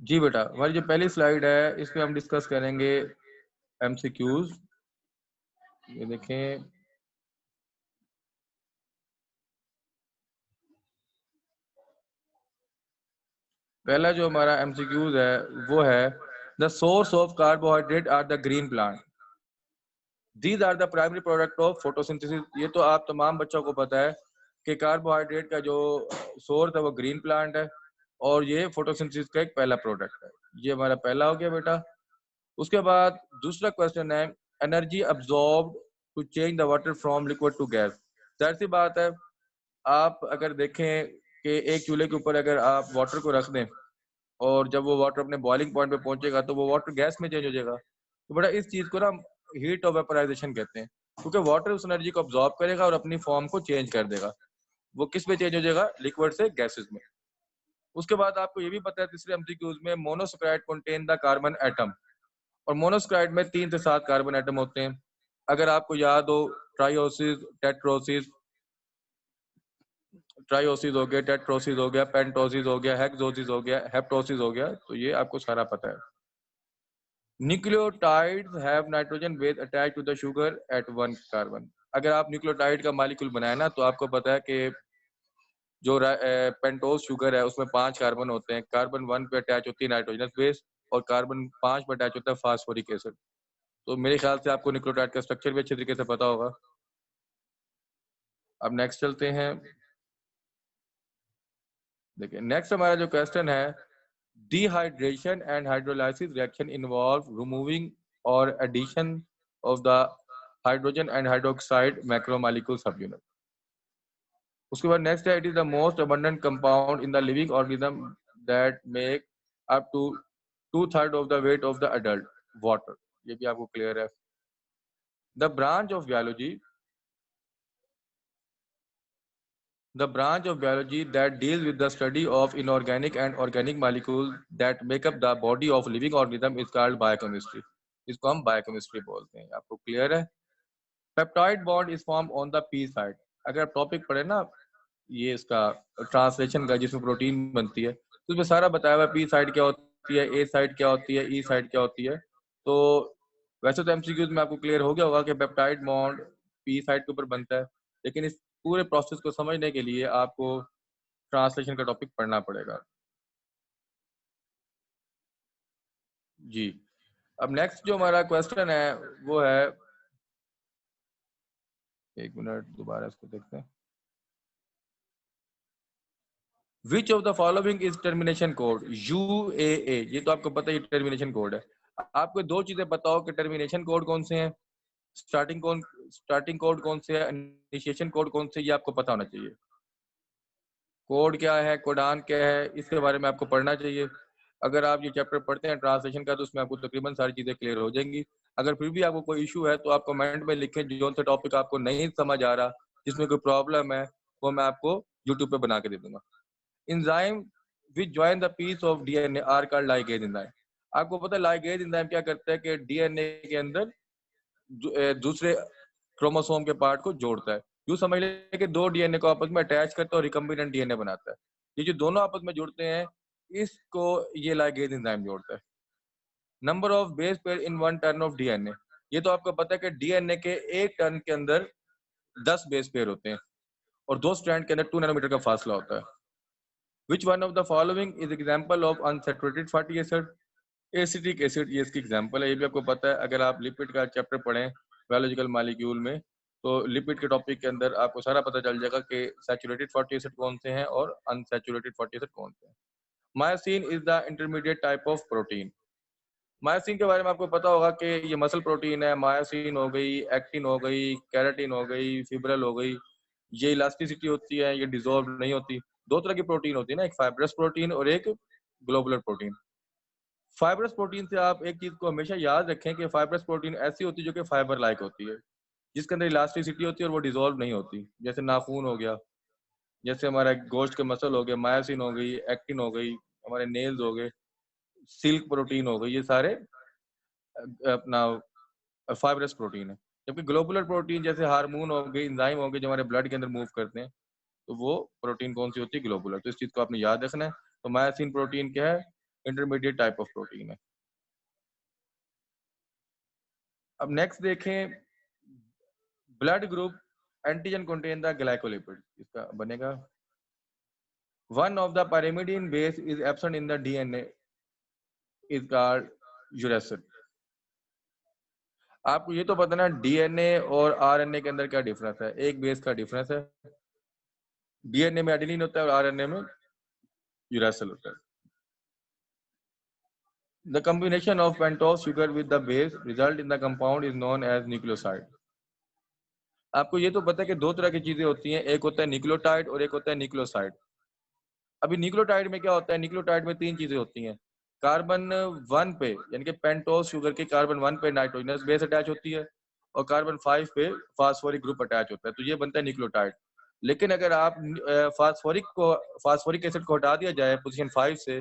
जी बेटा, हमारी जो पहली स्लाइड है इसमें हम डिस्कस करेंगे एमसीक्यूज। ये देखें, पहला जो हमारा एमसीक्यूज है वो है the source of carbohydrate are the green plant, these are the primary product of photosynthesis. ये तो आप तमाम बच्चों को पता है कि कार्बोहाइड्रेट का जो सोर्स है वो ग्रीन प्लांट है और ये फोटोसिंथेसिस का एक पहला प्रोडक्ट है। ये हमारा पहला हो गया बेटा। उसके बाद दूसरा क्वेश्चन है energy absorb to change the water from liquid to gas. जाहिर सी बात है, आप अगर देखें कि एक चूल्हे के ऊपर अगर आप वाटर को रख दें और जब वो वाटर अपने बॉइलिंग पॉइंट पे पहुंचेगा तो वो वाटर गैस में चेंज हो जाएगा। तो बड़ा इस चीज को ना हीट ऑफ वेपराइजेशन कहते हैं, क्योंकि वाटर उस एनर्जी को अब्सॉर्ब करेगा और अपनी फॉर्म को चेंज कर देगा। वो किस में चेंज हो जाएगा? लिक्विड से गैसेस में। उसके बाद आपको ये भी पता है तीसरे एमसीक्यूज में monosaccharide contain the carbon atom, और मोनोसैकेराइड में 3 से 7 कार्बन एटम होते हैं। अगर आपको याद हो, ट्राइओसिस, टेट्रोसिस, ट्राइओसिस हो गया, टेट्रोसिस हो गया, पेंटोसिस हो गया, हेक्सोसिस हो गया, हेप्टोसिस हो गया, तो ये आपको सारा पता है। Nucleotides have nitrogen base attached to the sugar at 1 carbon. अगर आप न्यूक्लियोटाइड का मॉलिक्यूल बनाए ना तो आपको पता है कि जो पेंटोस शुगर है उसमें 5 कार्बन होते हैं। कार्बन 1 पे अटैच होती है नाइट्रोजनस बेस और कार्बन 5 पे अटैच होता है फास्फोरिक एसिड। तो मेरे ख्याल से आपको न्यूक्लियोटाइड का स्ट्रक्चर भी अच्छे तरीके से पता होगा। अब नेक्स्ट चलते हैं। देखिए, नेक्स्ट हमारा जो क्वेश्चन है, dehydration and hydrolysis reaction involve removing और addition of the hydrogen and hydroxide macromolecule subunit. उसके बाद नेक्स्ट है, it is the most abundant compound in the living organism that make up to 2/3 of the weight of the adult water. ये भी आपको clear है। The branch of biology The branch of biology that deals with the study of inorganic and organic molecules that make up the body of living organism is called biochemistry. इसको हम biochemistry बोलते हैं। आपको clear है? Peptide bond is form on the P side. अगर आप topic पढ़े ना ये इसका ट्रांसलेशन का, जिसमें प्रोटीन बनती है, तो उसमें सारा बताया हुआ पी साइड क्या होती है, ए साइड क्या होती है, ई साइड क्या होती है। तो वैसे तो एमसीक्यूज में आपको क्लियर हो गया होगा कि पेप्टाइड बॉन्ड पी साइड के ऊपर बनता है, लेकिन इस पूरे प्रोसेस को समझने के लिए आपको ट्रांसलेशन का टॉपिक पढ़ना पड़ेगा। जी, अब नेक्स्ट जो हमारा क्वेश्चन है वो है, एक मिनट दोबारा इसको देखते हैं। Which of the following is termination code? UAA, ये तो आपको पता है, ये टर्मिनेशन कोड है। आपको दो चीजें पता हो कि टर्मिनेशन कोड कौन से हैं, स्टार्टिंग कोड कौन से है, इनिशिएशन कोड कौन से, ये आपको पता होना चाहिए। कोड क्या है, कोडान क्या है, इसके बारे में आपको पढ़ना चाहिए। अगर आप ये चैप्टर पढ़ते हैं ट्रांसलेशन का तो उसमें आपको तकरीबन सारी चीज़ें क्लियर हो जाएंगी। अगर फिर भी आपको कोई इशू है तो आप कमेंट में लिखें, जो सा टॉपिक आपको नहीं समझ आ रहा, जिसमें कोई प्रॉब्लम है, वो मैं आपको यूट्यूब पे बना के दे दूंगा। Enzyme which join the piece of DNA are called ligase enzyme. आपको पता है लाइगेज एंजाइम क्या करता है कि डीएनए के अंदर दूसरे क्रोमोसोम के पार्ट को जोड़ता है। यूँ समझ लें कि दो डीएनए को आपस में अटैच करता है और रिकम्बिनेंट डीएनए बनाता है। ये जो दोनों आपस में जुड़ते हैं, इसको ये लाइगेज एंजाइम जोड़ता है। Number of base pair in 1 turn off DNA. ये तो आपको पता है कि डीएनए के एक टर्न के अंदर 10 बेस पेयर होते हैं और दो स्ट्रैंड के अंदर 2 नैनोमीटर का फासला होता है। विच one of the following is example of unsaturated fatty acid? Acetic acid ये इसकी एग्जांपल है। ये भी आपको पता है, अगर आप लिपिड का चैप्टर पढ़ें बायोलॉजिकल मॉलिक्यूल में, तो लिपिड के टॉपिक के अंदर आपको सारा पता चल जाएगा कि सैचुरेटेड फैटी एसिड कौन से हैं और अनसैचुरेटेड फैटी एसिड कौन से हैं। Myosin is the intermediate type of protein. Myosin के बारे में आपको पता होगा कि ये मसल प्रोटीन है। मायोसिन हो गई, एक्टिन हो गई, कैराटिन हो गई, फिब्रिल हो गई, ये इलास्टिसिटी होती है, ये डिसॉल्व नहीं होती। दो तरह की प्रोटीन होती है ना, एक फाइब्रस प्रोटीन और एक ग्लोबुलर प्रोटीन। फाइब्रस प्रोटीन से आप एक चीज को हमेशा याद रखें कि फाइब्रस प्रोटीन ऐसी होती है जो कि फाइबर लाइक होती है, जिसके अंदर इलास्टिसिटी होती है और वो डिसॉल्व नहीं होती। जैसे नाखून हो गया, जैसे हमारा गोश्त के मसल हो गए, मायोसिन हो गई, एक्टिन हो गई, हमारे नेल्स हो गए, सिल्क प्रोटीन हो गई, ये सारे अपना फाइब्रस प्रोटीन है। जबकि ग्लोबुलर प्रोटीन जैसे हार्मोन हो गए, एंजाइम हो गए, जो हमारे ब्लड के अंदर मूव करते हैं, तो वो प्रोटीन कौन सी होती है? ग्लोबुलर। तो इस चीज को आपने याद रखना है। तो मायोसिन प्रोटीन क्या है? इंटरमीडिएट टाइप ऑफ प्रोटीन है। अब नेक्स्ट देखें, blood group antigen contain the glycolipid, इसका बनेगा one of the pyrimidine base is absent in the DNA is called uracil. आपको ये तो पता ना डीएनए और आरएनए के अंदर क्या डिफरेंस है, एक बेस का डिफरेंस है, डीएनए में एडेनिन होता है और आरएनए में यूरेसिल होता है। The combination of pentose sugar with the base result in the compound is known as nucleoside। आपको ये तो पता है कि दो तरह की चीजें होती हैं, एक होता है न्यूक्लियोटाइड और एक होता है न्यूक्लियोसाइड। अभी न्यूक्लियोटाइड में क्या होता है, न्यूक्लियोटाइड में तीन चीजें होती हैं, कार्बन 1 पे यानी कि पेंटोज शुगर के कार्बन 1 पे नाइट्रोजनस बेस अटैच होती है और कार्बन 5 पे फास्फोरिक ग्रुप अटैच होता है, तो ये बनता है न्यूक्लियोटाइड। लेकिन अगर आप फास्फोरिक एसिड को हटा दिया जाए पोजीशन 5 से,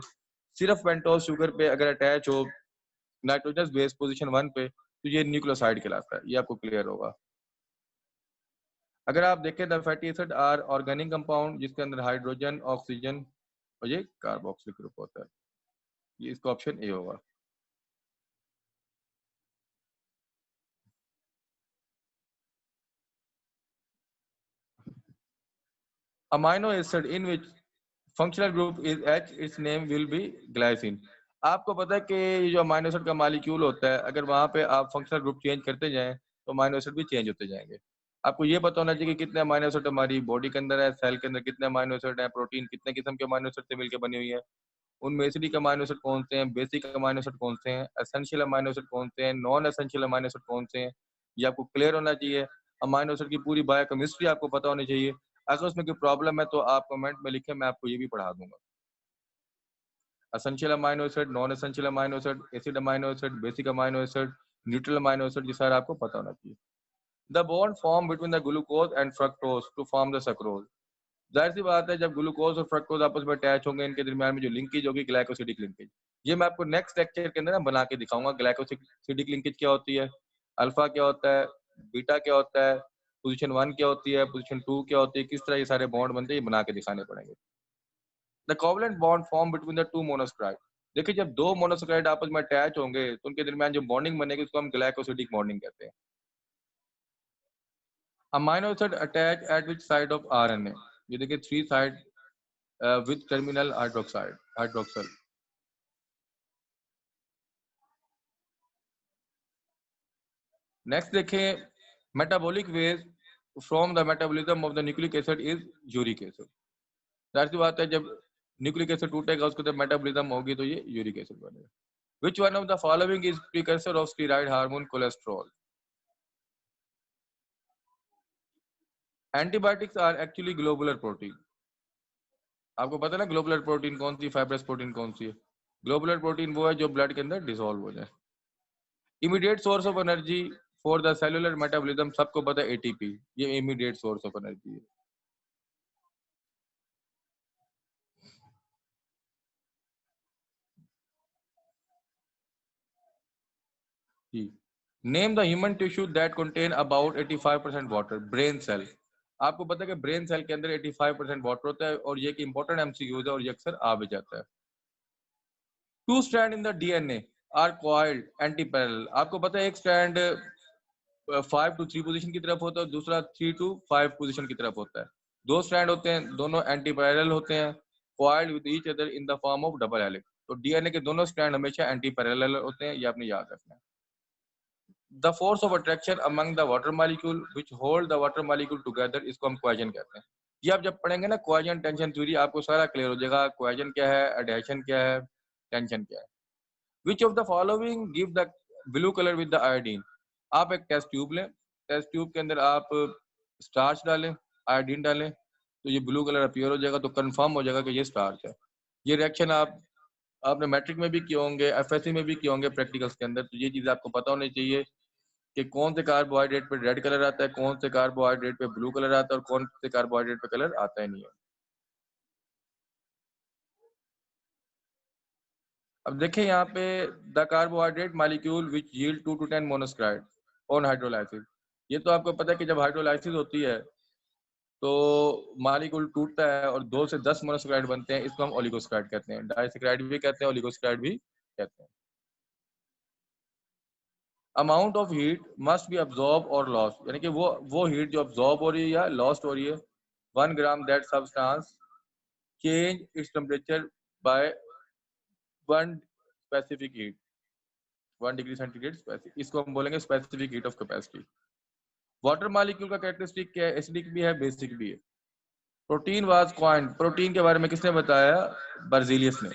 सिर्फ पेंटोज शुगर पे अगर अटैच हो नाइट्रोजनस बेस पोजीशन 1 पे, तो ये न्यूक्लियोसाइड कहलाता है। ये आपको क्लियर होगा। अगर आप देखें the fatty acid are organic compound जिसके अंदर हाइड्रोजन, ऑक्सीजन और ये कार्बोक्सिलिक ग्रुप होता है, ये इसका ऑप्शन ए होगा। Amino acid in which functional group is H, it's name will be glycine. आपको पता है कि ये जो अमाइनो एसिड का मॉलिक्यूल होता है, अगर वहां पे आप फंक्शनल ग्रुप चेंज करते जाएं तो अमाइनो एसिड भी चेंज होते जाएंगे। आपको ये पता होना चाहिए कि कितने अमाइनो एसिड हमारी बॉडी के अंदर है, सेल के अंदर कितने अमाइनो एसिड है, प्रोटीन कितने किस्म के अमाइनो एसिड से मिलकर बनी हुई है, उनमें एसिडिक अमाइनो एसिड कौन से हैं, बेसिक अमाइनो एसिड कौन से हैं, एसेंशियल अमाइनो एसिड कौन से हैं, नॉन एसेंशियल अमाइनो एसिड कौन से हैं, ये आपको क्लियर होना चाहिए। अमाइनो एसिड की पूरी बायोकेमिस्ट्री आपको पता होनी चाहिए। अगर उसमें कोई प्रॉब्लम है तो आप कमेंट में लिखें, मैं आपको ये भी पढ़ा दूंगा। Essential amino acid, non essential amino acid, acid amino acid, basic amino acid, neutral amino acid, ये सारा आपको पता होना चाहिए। The bond form between the glucose and fructose to form the sucrose. जाहिर सी बात है, जब ग्लूकोज और फ्रक्टोज आपस में अटैच होंगे, इनके दरमियान में जो लिंकेज होगी ग्लाइकोसिडिक लिंकेज, ये मैं आपको नेक्स्ट लेक्चर के अंदर ना बना के दिखाऊंगा। ग्लाइकोसिडिक लिंकेज क्या होती है, अल्फा क्या होता है, बीटा क्या होता है, पोजीशन 1 क्या होती है, पोजीशन 2 क्या होती है, किस तरह ये सारे बॉन्ड बनते हैं, ये बना के दिखाने पड़ेंगे। The covalent bond form between the two monosaccharide. देखिए, जब दो मोनोसैकराइड आपस में अटैच होंगे तो उनके दरमियान जो बॉन्डिंग बनेगी उसको हम ग्लाइकोसिडिक बॉन्डिंग कहते हैं। Amino acid attach at which side of RNA, ये देखिए 3 side with terminal hydroxyl। Next देखें, metabolic waste from the metabolism of the nucleic acid is uric acid. जाहिर सी बात है, जब न्यूक्लिक एसिड टूटेगा उसके अंदर मेटाबॉलिज्म होगी तो ये यूरिक एसिड बनेगा। Which one of the following is precursor of steroid hormone cholesterol. Antibiotics are actually globular protein. आपको पता है ना ग्लोबुलर प्रोटीन कौन सी, फाइब्रस प्रोटीन कौन सी है। ग्लोबुलर प्रोटीन वो है जो ब्लड के अंदर डिसॉल्व हो जाए। Immediate source of energy for the cellular metabolism, सबको पता है एटीपी, ये इमीडिएट सोर्स ऑफ एनर्जी है। जी, name the human tissue that contain about 85% water. Brain cell. आपको पता है कि ब्रेन सेल के अंदर 85% वाटर होता है और ये एक इंपॉर्टेंट एमसीक्यूज है और ये अक्सर आ भी जाता है। Two strand in the DNA are coiled anti parallel. आपको पता है एक स्ट्रैंड 5 to 3 पोजीशन की तरफ होता है, दूसरा 3 to 5 पोजीशन की तरफ होता है। दो स्ट्रैंड होते हैं, दोनों एंटी पैरेलल होते हैं, coiled with each other in the form of double helix. तो डीएनए के दोनों स्ट्रैंड हमेशा एंटी पैरेलल होते हैं, ये आपने याद रखना है। The force of attraction among the water molecule which hold the water molecule together, इसको हम क्वेजन कहते हैं। ये आप जब पढ़ेंगे ना क्वेजन टेंशन थ्योरी, आपको सारा क्लियर हो जाएगा। क्वेजन क्या है, एडेशन क्या है, टेंशन क्या है। Which of the following give the blue colour with the iodine. आप एक टेस्ट ट्यूब लें, टेस्ट ट्यूब के अंदर आप स्टार्च डालें, आयोडीन डालें, तो ये ब्लू कलर अपीयर हो जाएगा, तो कंफर्म हो जाएगा कि ये स्टार्च है। ये रिएक्शन आपने मैट्रिक में भी किए होंगे, एफएससी में भी किए होंगे प्रैक्टिकल्स के अंदर, तो ये चीज़ आपको पता होनी चाहिए कि कौन से कार्बोहाइड्रेट पे रेड कलर आता है, कौन से कार्बोहाइड्रेट पे ब्लू कलर आता है और कौन से कार्बोहाइड्रेट पे कलर आता ही नहीं है। अब देखें यहाँ पे the carbohydrate molecule which yield 2 to 10 monosaccharide on hydrolysis. ये तो आपको पता है कि जब हाइड्रोलाइसिस होती है तो मालिक्यूल टूटता है और 2 से 10 मोनोसैकेराइड बनते हैं, इसको हम ओलिगोसैकेराइड कहते हैं। डाइसैकेराइड भी कहते हैं, ओलिगोसैकेराइड भी कहते हैं। Amount of heat must be absorb और लॉस, यानी कि वो हीट जो अब्सॉर्ब हो रही है या लॉस्ट हो रही है, 1 ग्राम that substance change its temperature by 1 specific heat, 1 degree centigrade, इसको हम बोलेंगे specific heat of capacity. Water molecule का कैरेक्टरिस्टिक क्या है? एसिडिक भी है, बेसिक भी है। प्रोटीन वाज क्वाइंट, प्रोटीन के बारे में किसने बताया? बर्जीलियस ने।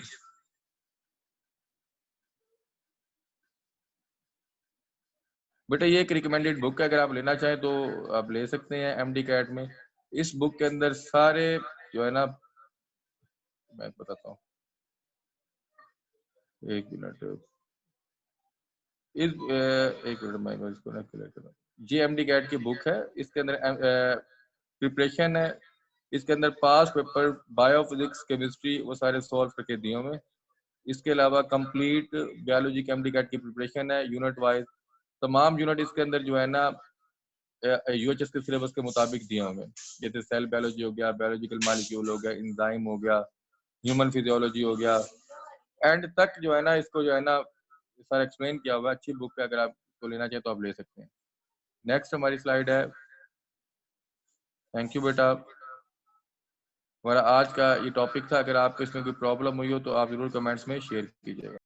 बेटा ये एक रिकमेंडेड बुक है, अगर आप लेना चाहें तो आप ले सकते हैं एमडी कैट में। इस बुक के अंदर सारे जो है ना, मैं बताता हूँ, एक मिनट, एक मिनट मैं इसको ना क्लियर करूँ। जी एमडी कैट की बुक है, इसके अंदर प्रिपरेशन है, इसके अंदर पास पेपर बायोफिजिक्स केमिस्ट्री वो सारे सॉल्व करके दिए हुए। इसके अलावा कंप्लीट बायोलॉजी के एमडी कैट की प्रिपरेशन है यूनिट वाइज, तमाम यूनिट इसके अंदर जो है ना यूएचएस के सिलेबस के मुताबिक दिए होंगे। जैसे सेल बायोलॉजी हो गया, बायोलॉजिकल मॉलिक्यूल हो गया, एंजाइम हो गया, ह्यूमन फिजियोलॉजी हो गया, एंड तक जो है ना इसको जो है ना सारा एक्सप्लेन किया हुआ है। अच्छी बुक है, अगर आप इसको लेना चाहें तो आप ले सकते हैं। नेक्स्ट हमारी स्लाइड है। थैंक यू बेटा। हमारा आज का ये टॉपिक था, अगर आपको इसमें कोई प्रॉब्लम हुई हो तो आप जरूर कमेंट्स में शेयर कीजिएगा।